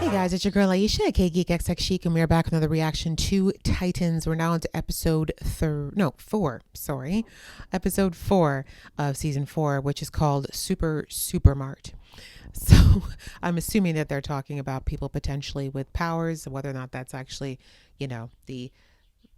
Hey guys, it's your girl Aisha, aka Geek XX Chic, and we're back with another reaction to Titans. We're now into episode 4. Episode 4 of season 4, which is called Super Mart. So I'm assuming that they're talking about people potentially with powers, whether or not that's actually, the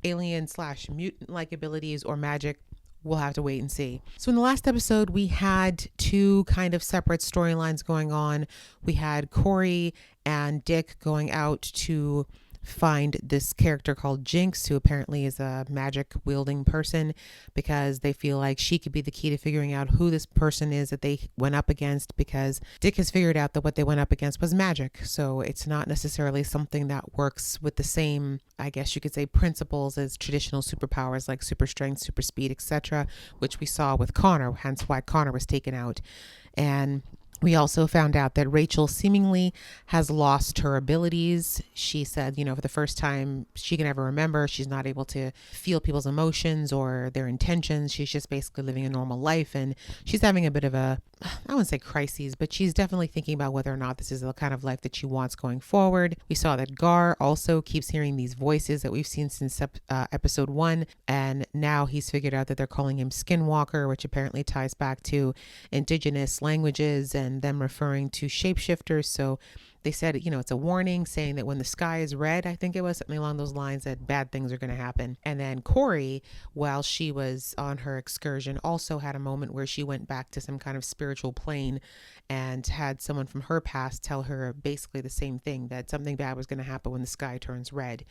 alien / mutant like abilities or magic. We'll have to wait and see. So in the last episode, we had two kind of separate storylines going on. We had Corey and Dick going out to find this character called Jinx, who apparently is a magic wielding person, because they feel like she could be the key to figuring out who this person is that they went up against, because Dick has figured out that what they went up against was magic. So it's not necessarily something that works with the same, I guess you could say, principles as traditional superpowers like super strength, super speed, etc., which we saw with Connor, hence why Connor was taken out. And we also found out that Rachel seemingly has lost her abilities. She said, for the first time she can ever remember, she's not able to feel people's emotions or their intentions. She's just basically living a normal life. And she's having a bit of I wouldn't say crises, but she's definitely thinking about whether or not this is the kind of life that she wants going forward. We saw that Gar also keeps hearing these voices that we've seen since episode 1. And now he's figured out that they're calling him Skinwalker, which apparently ties back to indigenous languages and them referring to shapeshifters. So they said, it's a warning saying that when the sky is red, I think it was something along those lines, that bad things are going to happen. And then Corey, while she was on her excursion, also had a moment where she went back to some kind of spiritual plane and had someone from her past tell her basically the same thing, that something bad was going to happen when the sky turns red.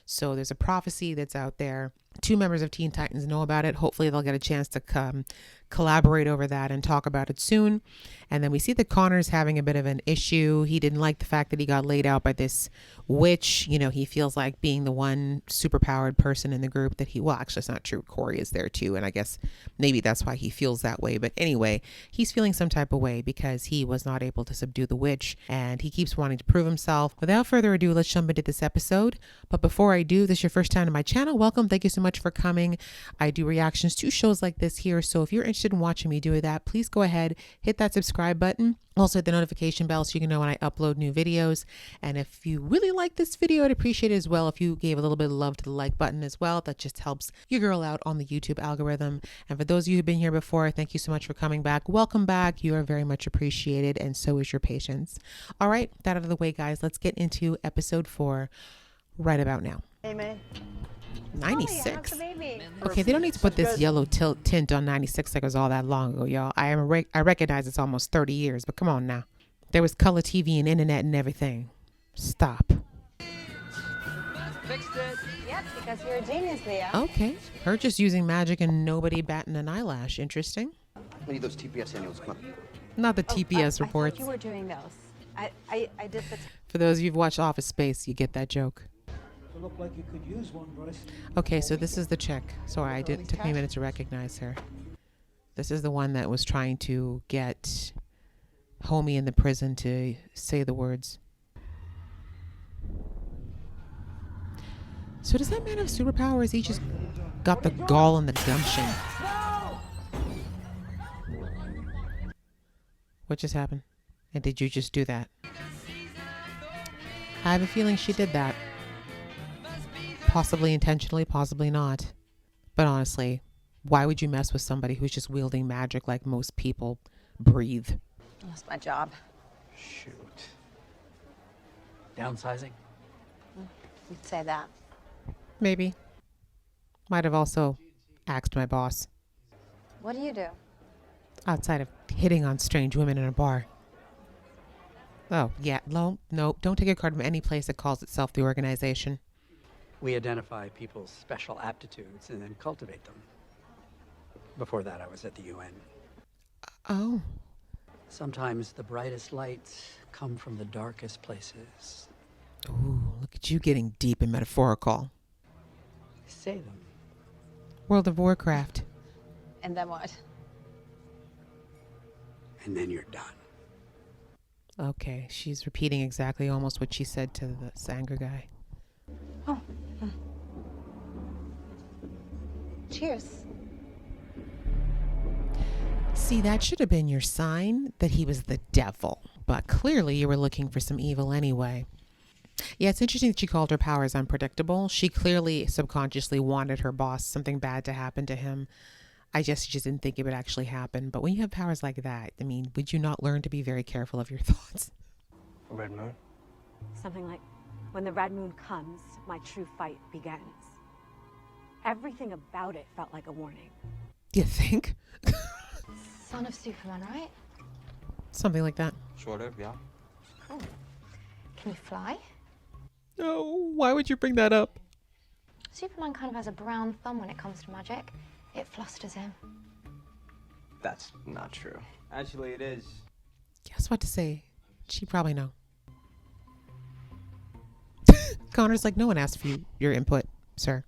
So there's a prophecy that's out there. 2 members of Teen Titans know about it. Hopefully they'll get a chance to collaborate over that and talk about it soon. And then we see that Connor's having a bit of an issue. He didn't like the fact that he got laid out by this witch. He feels like being the one superpowered person in the group that actually it's not true. Corey is there too. And I guess maybe that's why he feels that way. But anyway, he's feeling some type of way because he was not able to subdue the witch, and he keeps wanting to prove himself. Without further ado, let's jump into this episode. But before I do, this is your first time to my channel, welcome. Thank you so much for coming. I do reactions to shows like this here. So if you're interested in watching me do that, please go ahead, hit that subscribe button. Also hit the notification bell so you can know when I upload new videos. And if you really like this video, I'd appreciate it as well if you gave a little bit of love to the like button as well. That just helps your girl out on the YouTube algorithm. And for those of you who've been here before, thank you so much for coming back. Welcome back. You are very much appreciated, and so is your patience. All right, that out of the way, guys. Let's get into episode 4 right about now. Hey, man. 96. Okay, they don't need to put this yellow tint on 96 like it was all that long ago, y'all. I recognize it's almost 30 years, but come on now. There was color TV and internet and everything. Stop. Fixed it. Yep, because you're a genius, Leo. Okay, her just using magic and nobody batting an eyelash. Interesting. We need those TPS annuals. Come on. Not the TPS reports. I thought you were doing those. I did the. For those of you who've watched Office Space, you get that joke. Look like you could use one, Bryce. Okay, so this is the chick. Sorry, it took me a minute to recognize her. This is the one that was trying to get Homie in the prison to say the words. So does that man have superpowers? He just got the gall and the gumption. What just happened? And did you just do that? I have a feeling she did that. Possibly intentionally, possibly not. But honestly, why would you mess with somebody who's just wielding magic like most people breathe? That's my job. Shoot. Downsizing? You'd say that. Maybe. Might have also axed my boss. What do you do? Outside of hitting on strange women in a bar. Oh, yeah. No, don't take a card from any place that calls itself the organization. We identify people's special aptitudes and then cultivate them. Before that, I was at the UN. Oh. Sometimes the brightest lights come from the darkest places. Ooh, look at you getting deep and metaphorical. Say them. World of Warcraft. And then what? And then you're done. Okay, she's repeating exactly almost what she said to the Sanger guy. Oh. Cheers. See, that should have been your sign that he was the devil. But clearly you were looking for some evil anyway. Yeah, it's interesting that she called her powers unpredictable. She clearly subconsciously wanted her boss something bad to happen to him. I guess she just didn't think it would actually happen. But when you have powers like that, I mean, would you not learn to be very careful of your thoughts? Red moon? Something like, when the red moon comes, my true fight begins. Everything about it felt like a warning. You think? Son of Superman, right? Something like that. Sort of, yeah. Cool. Can you fly? No, why would you bring that up? Superman kind of has a brown thumb when it comes to magic. It flusters him. That's not true. Actually, it is. Guess what to say? She probably know. Connor's like, no one asked for your input, sir.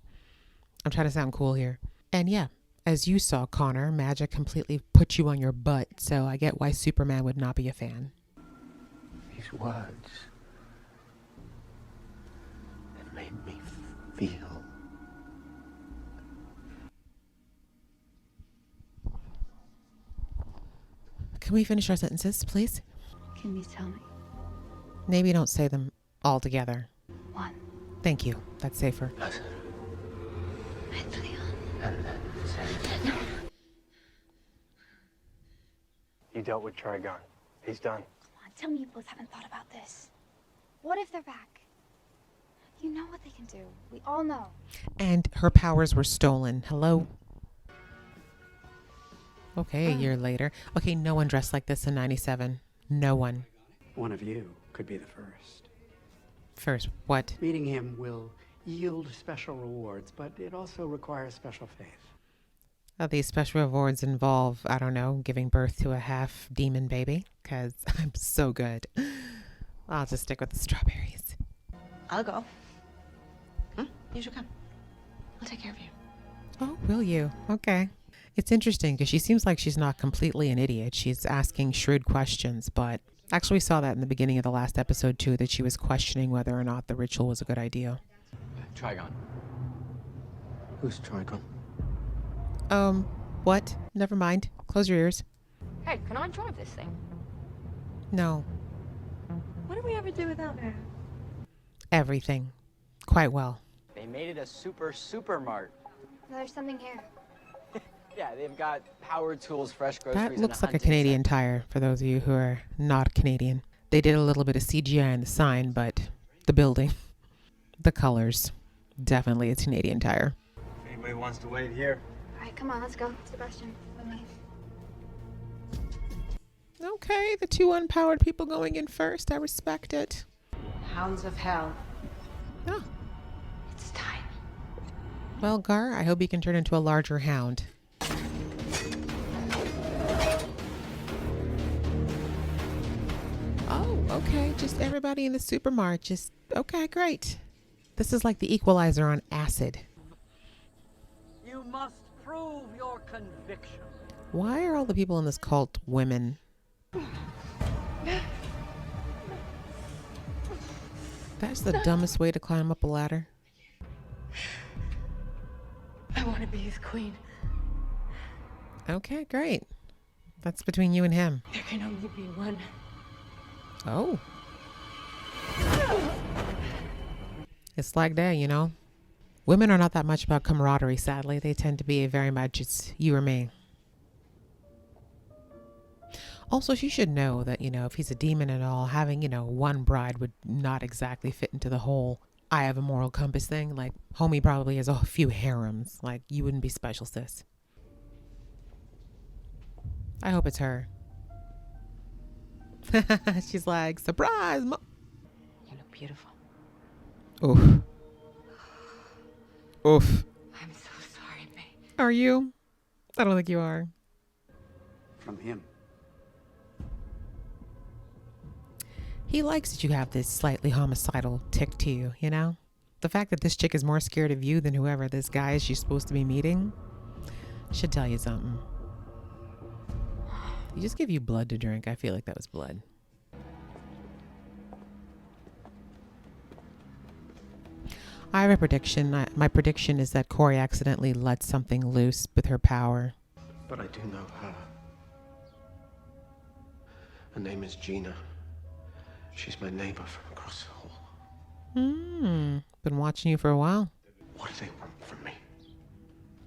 I'm trying to sound cool here. And yeah, as you saw, Connor, magic completely put you on your butt, so I get why Superman would not be a fan. These words. It made me feel. Can we finish our sentences, please? Can you tell me? Maybe don't say them all together. One. Thank you. That's safer. It's Leon. You dealt with Trigon. He's done. Come on, tell me you both haven't thought about this. What if they're back? You know what they can do. We all know. And her powers were stolen. Hello? Okay, a year later. Okay, no one dressed like this in 97. No one. One of you could be the first. First, what? Meeting him will yield special rewards, but it also requires special faith. These special rewards involve, I don't know, giving birth to a half demon baby? Because I'm so good. I'll just stick with the strawberries. I'll go. You should come. I'll take care of you. Oh, will you? Okay. It's interesting because she seems like she's not completely an idiot. She's asking shrewd questions, but actually we saw that in the beginning of the last episode too, that she was questioning whether or not the ritual was a good idea. Trigon. Who's Trigon? What? Never mind. Close your ears. Hey, can I drive this thing? No. What did we ever do without her? Everything. Quite well. They made it a super Mart. There's something here. Yeah, they've got power tools, fresh groceries. That and looks like a hunting Canadian set. Tire, for those of you who are not Canadian. They did a little bit of CGI in the sign, but the building, the colors, definitely a Canadian Tire. If anybody wants to wait here. All right, come on, let's go. Sebastian, with me. Okay, the two unpowered people going in first. I respect it. Hounds of Hell. Oh, It's time. well, Gar, I hope you can turn into a larger hound. Oh, okay. Just everybody in the supermart. Just, okay, great. This is like the Equalizer on acid. You must prove your conviction. Why are all the people in this cult women? That's the dumbest way to climb up a ladder. I want to be his queen. Okay, great. That's between you and him. There can only be one. Oh. It's like that, you know. Women are not that much about camaraderie, sadly. They tend to be very much, it's you or me. Also, she should know that, you know, if he's a demon and all, having, you know, one bride would not exactly fit into the whole I have a moral compass thing. Like, homie probably has a few harems. Like, you wouldn't be special, sis. I hope it's her. She's like, surprise! You look beautiful. Oof. Oof. I'm so sorry, May. Are you? I don't think you are. From him. He likes that you have this slightly homicidal tick to you, you know? The fact that this chick is more scared of you than whoever this guy is she's supposed to be meeting should tell you something. He just gave you blood to drink. I feel like that was blood. I have a prediction. My prediction is that Corey accidentally let something loose with her power. But I do know her. Her name is Gina. She's my neighbor from across the hall. Been watching you for a while. What do they want from me?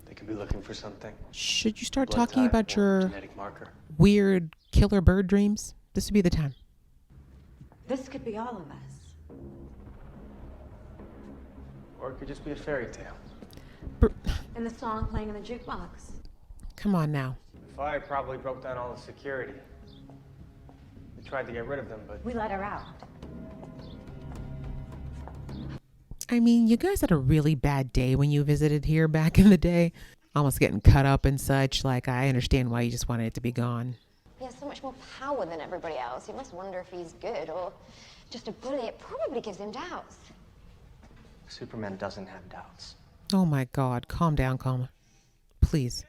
They could be looking for something. Should you start Blood talking type about or your genetic marker. weird killer bird dreams? This would be the time. This could be all of us. Or it could just be a fairy tale. And the song playing in the jukebox. Come on now. The fire probably broke down all the security. We tried to get rid of them, but We let her out. I mean, you guys had a really bad day when you visited here back in the day. Almost getting cut up and such. Like, I understand why you just wanted it to be gone. He has so much more power than everybody else. You must wonder if he's good or just a bully. It probably gives him doubts. Superman doesn't have doubts. Oh my God. Calm down, calm. Please.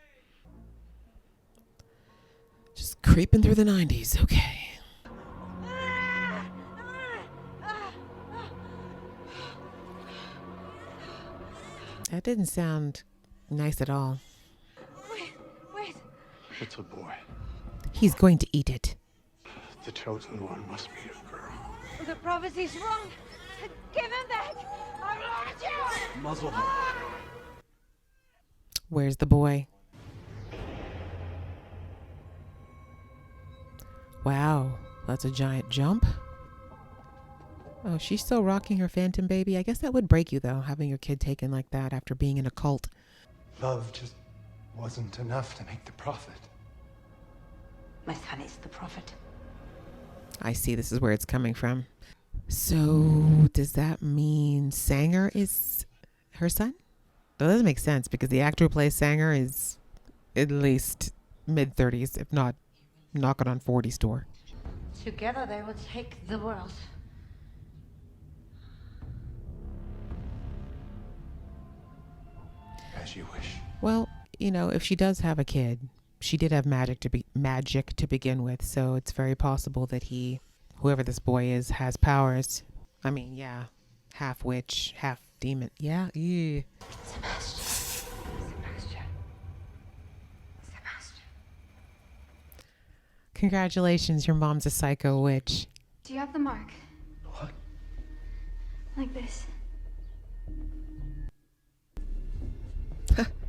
Just creeping through the 90s. Okay. That didn't sound nice at all. Wait. it's a boy. He's going to eat it. The chosen one must be a girl. The prophecy's wrong. Give him back. I want you. Muzzle him. Where's the boy? Wow, that's a giant jump. Oh, she's still rocking her phantom baby. I guess that would break you, though, having your kid taken like that after being in a cult. Love just wasn't enough to make the prophet. My son is the prophet. I see this is where it's coming from. So, does that mean Sanger is her son? That doesn't make sense because the actor who plays Sanger is at least mid-30s, if not knocking on 40 store. Together they will take the world. As you wish. Well, you know, if she does have a kid, she did have magic to begin with, so it's very possible that whoever this boy is, has powers. I mean, yeah, half witch, half demon. Yeah, yeah. Sebastian. Congratulations, your mom's a psycho witch. Do you have the mark? What? Like this.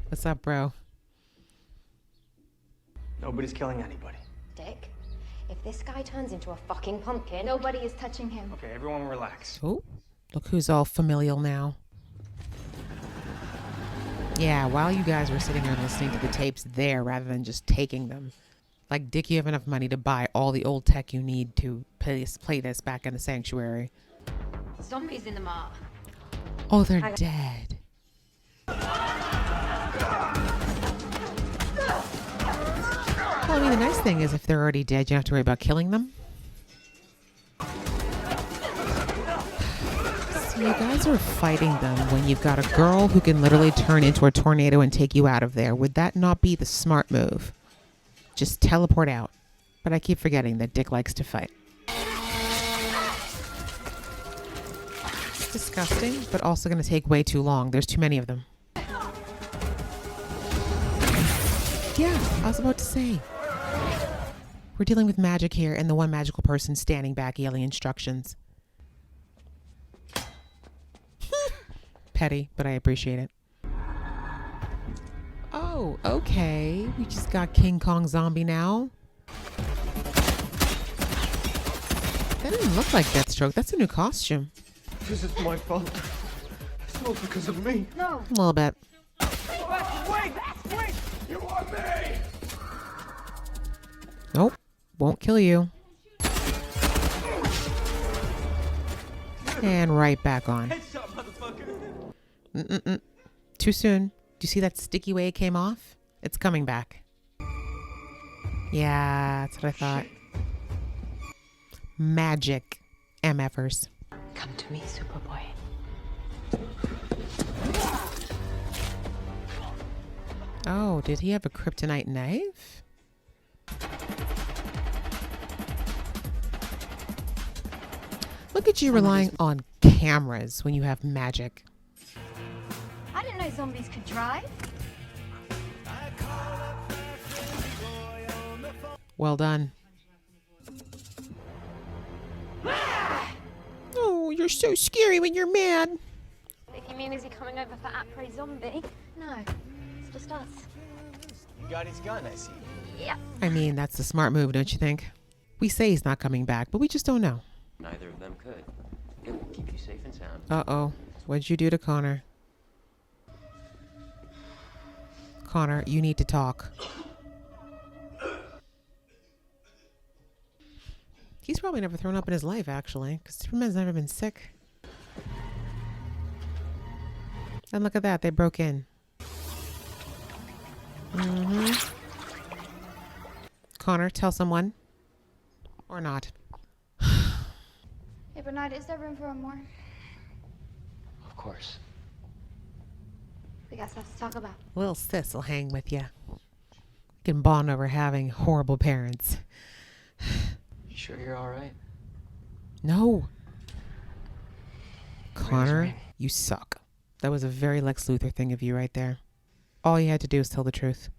What's up, bro? Nobody's killing anybody. Dick, if this guy turns into a fucking pumpkin, Nobody is touching him. Okay, everyone relax. Oh, look who's all familial now. Yeah, while you guys were sitting there listening to the tapes there rather than just taking them. Like, Dick, you have enough money to buy all the old tech you need to play this back in the sanctuary. Zombies in the Mart. Oh, they're dead. Well, I mean, the nice thing is if they're already dead, you don't have to worry about killing them. So you guys are fighting them when you've got a girl who can literally turn into a tornado and take you out of there. Would that not be the smart move? Just teleport out. But I keep forgetting that Dick likes to fight. It's disgusting, but also going to take way too long. There's too many of them. Yeah, I was about to say. We're dealing with magic here and the one magical person standing back yelling instructions. Petty, but I appreciate it. Oh, okay. We just got King Kong Zombie now. That didn't look like Deathstroke. That's a new costume. This is my fault. It's all because of me. No. A little bit. Wait! You want me? Nope. Won't kill you. And right back on. Too soon. Do you see that sticky way it came off? It's coming back. Yeah, that's what I thought. Magic MFers. Come to me, Superboy. Oh, did he have a kryptonite knife? Look at you relying on cameras when you have magic. I didn't know zombies could drive. Well done. Oh, you're so scary when you're mad. If you mean, is he coming over for après zombie? No, it's just us. You got his gun, I see. Yeah. I mean, that's the smart move, don't you think? We say he's not coming back, but we just don't know. Neither of them could. It will keep you safe and sound. Uh-oh. What'd you do to Connor? Connor, you need to talk. He's probably never thrown up in his life, actually, because Superman's never been sick. And look at that, they broke in. Connor, tell someone. Or not. Hey, Bernard, is there room for one more? Of course. We got stuff to talk about. Little sis will hang with you. Can bond over having horrible parents. You sure you're all right? No. Connor, right. you suck. That was a very Lex Luthor thing of you right there. All you had to do was tell the truth.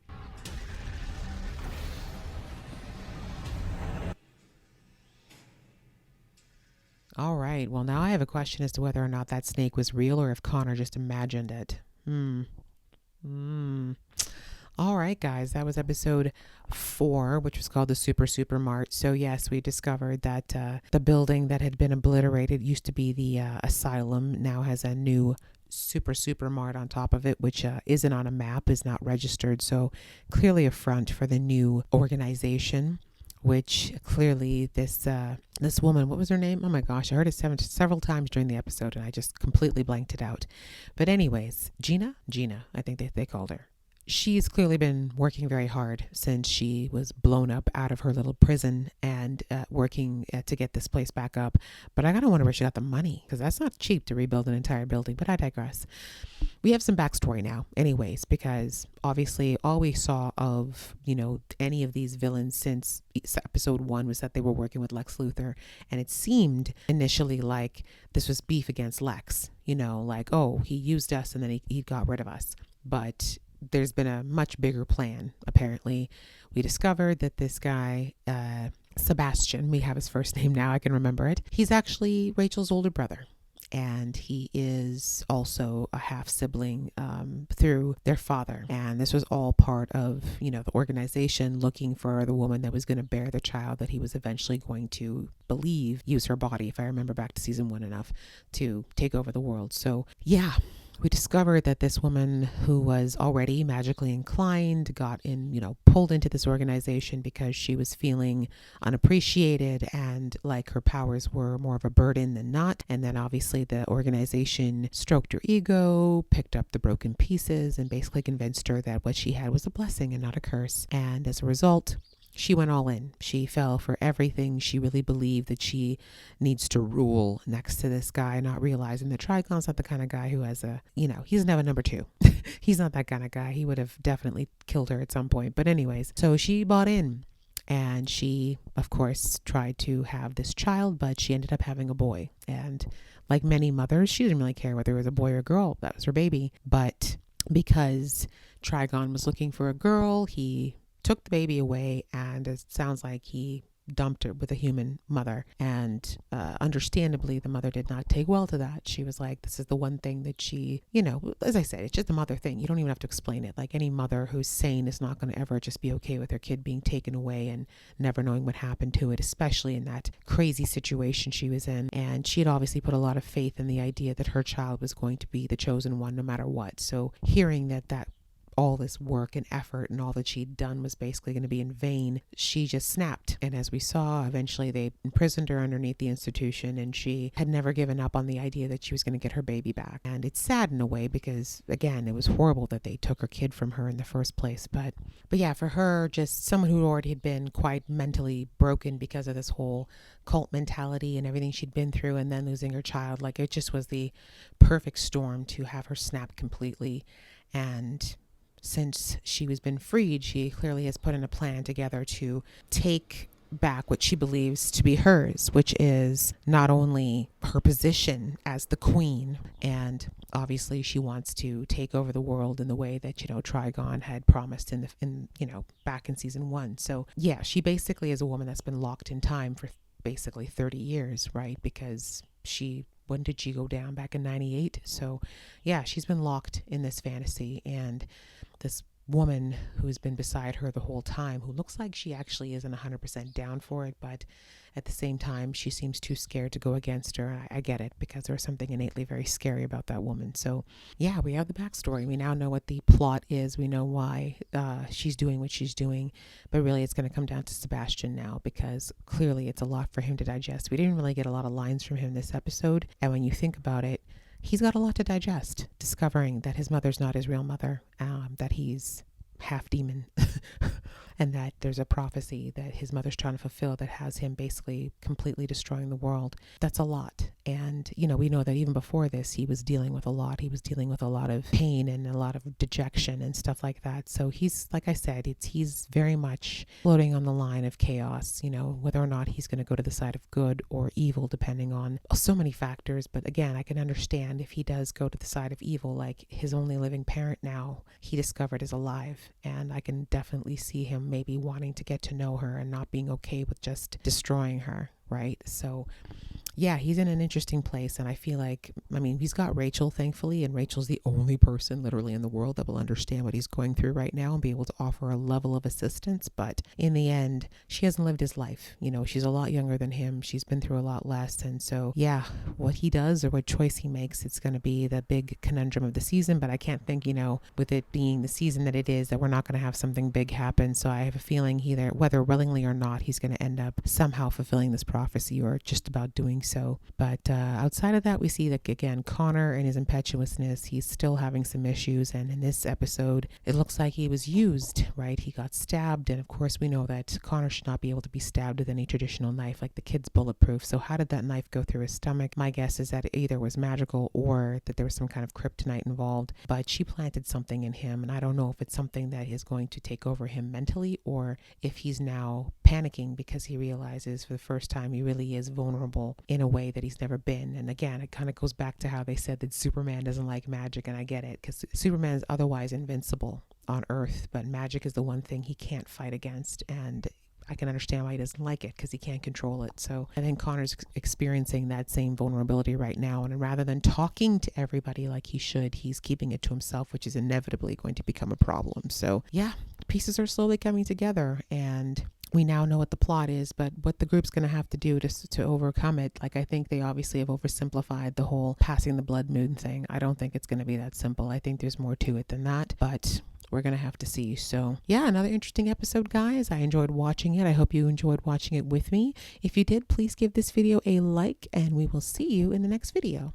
All right. Well, now I have a question as to whether or not that snake was real or if Connor just imagined it. All right, guys. That was episode 4, which was called the Super Mart. So, yes, we discovered that the building that had been obliterated used to be the asylum. Now has a new Super Mart on top of it, which isn't on a map, is not registered. So, clearly a front for the new organization. Which clearly this woman, what was her name? Oh my gosh, I heard it several times during the episode and I just completely blanked it out. But anyways, Gina, I think they called her. She's clearly been working very hard since she was blown up out of her little prison and working to get this place back up. But I gotta wonder where she got the money, because that's not cheap to rebuild an entire building, but I digress. We have some backstory now anyways, because obviously all we saw of, any of these villains since episode 1 was that they were working with Lex Luthor. And it seemed initially like this was beef against Lex, like, oh, he used us and then he got rid of us. But there's been a much bigger plan. Apparently, we discovered that this guy, Sebastian, we have his first name now, I can remember it. He's actually Rachel's older brother. And he is also a half sibling through their father. And this was all part of, the organization looking for the woman that was going to bear the child that he was eventually going to use her body, if I remember back to season 1 enough, to take over the world. So, yeah. We discovered that this woman who was already magically inclined got pulled into this organization because she was feeling unappreciated and like her powers were more of a burden than not. And then obviously the organization stroked her ego, picked up the broken pieces, and basically convinced her that what she had was a blessing and not a curse. And as a result, she went all in. She fell for everything. She really believed that she needs to rule next to this guy, not realizing that Trigon's not the kind of guy who has he doesn't have a number 2. He's not that kind of guy. He would have definitely killed her at some point. But anyways, so she bought in. And she, of course, tried to have this child, but she ended up having a boy. And like many mothers, she didn't really care whether it was a boy or a girl. That was her baby. But because Trigon was looking for a girl, he took the baby away, and it sounds like he dumped her with a human mother. And understandably, the mother did not take well to that. She was like, this is the one thing that she, as I said, it's just a mother thing. You don't even have to explain it. Like any mother who's sane is not going to ever just be okay with her kid being taken away and never knowing what happened to it, especially in that crazy situation she was in. And she had obviously put a lot of faith in the idea that her child was going to be the chosen one no matter what. So hearing that all this work and effort and all that she'd done was basically going to be in vain, she just snapped. And as we saw, eventually they imprisoned her underneath the institution, and she had never given up on the idea that she was going to get her baby back. And it's sad in a way because, again, it was horrible that they took her kid from her in the first place. But yeah, for her, just someone who already had been quite mentally broken because of this whole cult mentality and everything she'd been through, and then losing her child, like it just was the perfect storm to have her snap completely. And since she was been freed, she clearly has put in a plan together to take back what she believes to be hers, which is not only her position as the queen, and obviously she wants to take over the world in the way that, Trigon had promised back in season 1. So yeah, she basically is a woman that's been locked in time for basically 30 years, right? Because she when did she go down? Back in 98. So yeah, she's been locked in this fantasy, and this woman who's been beside her the whole time, who looks like she actually isn't 100% down for it, but at the same time she seems too scared to go against her. I get it, because there's something innately very scary about that woman. So yeah, we have the backstory. We now know what the plot is. We know why she's doing what she's doing, but really it's going to come down to Sebastian now, because clearly it's a lot for him to digest. We didn't really get a lot of lines from him this episode, and when you think about it, he's got a lot to digest, discovering that his mother's not his real mother, that he's half demon, and that there's a prophecy that his mother's trying to fulfill that has him basically completely destroying the world. That's a lot. And, you know, we know that even before this, he was dealing with a lot. He was dealing with a lot of pain and a lot of dejection and stuff like that. So he's, like I said, he's very much floating on the line of chaos, you know, whether or not he's going to go to the side of good or evil, depending on so many factors. But again, I can understand if he does go to the side of evil, like his only living parent now, he discovered is alive. And I can definitely see him maybe wanting to get to know her and not being okay with just destroying her, right? So yeah, he's in an interesting place. And I feel like, I mean, he's got Rachel, thankfully, and Rachel's the only person literally in the world that will understand what he's going through right now and be able to offer a level of assistance. But in the end, she hasn't lived his life. You know, she's a lot younger than him. She's been through a lot less. And so, yeah, what he does or what choice he makes, it's going to be the big conundrum of the season. But I can't think, you know, with it being the season that it is, that we're not going to have something big happen. So I have a feeling either, whether willingly or not, he's going to end up somehow fulfilling this prophecy or just about doing so. But outside of that, we see that, again, Connor and his impetuousness, he's still having some issues. And in this episode, it looks like he was used, right? He got stabbed. And of course, we know that Connor should not be able to be stabbed with any traditional knife, like the kid's bulletproof. So how did that knife go through his stomach? My guess is that it either was magical or that there was some kind of kryptonite involved. But she planted something in him. And I don't know if it's something that is going to take over him mentally, or if he's now panicking because he realizes for the first time he really is vulnerable in a way that he's never been. And again, it kind of goes back to how they said that Superman doesn't like magic, and I get it, because Superman is otherwise invincible on Earth, but magic is the one thing he can't fight against. And I can understand why he doesn't like it, because he can't control it. So I think Connor's experiencing that same vulnerability right now. And rather than talking to everybody like he should, he's keeping it to himself, which is inevitably going to become a problem. So yeah, pieces are slowly coming together, and we now know what the plot is, but what the group's going to have to do to overcome it, like, I think they obviously have oversimplified the whole passing the blood moon thing. I don't think it's going to be that simple. I think there's more to it than that, but we're going to have to see. So yeah, another interesting episode, guys. I enjoyed watching it. I hope you enjoyed watching it with me. If you did, please give this video a like, and we will see you in the next video.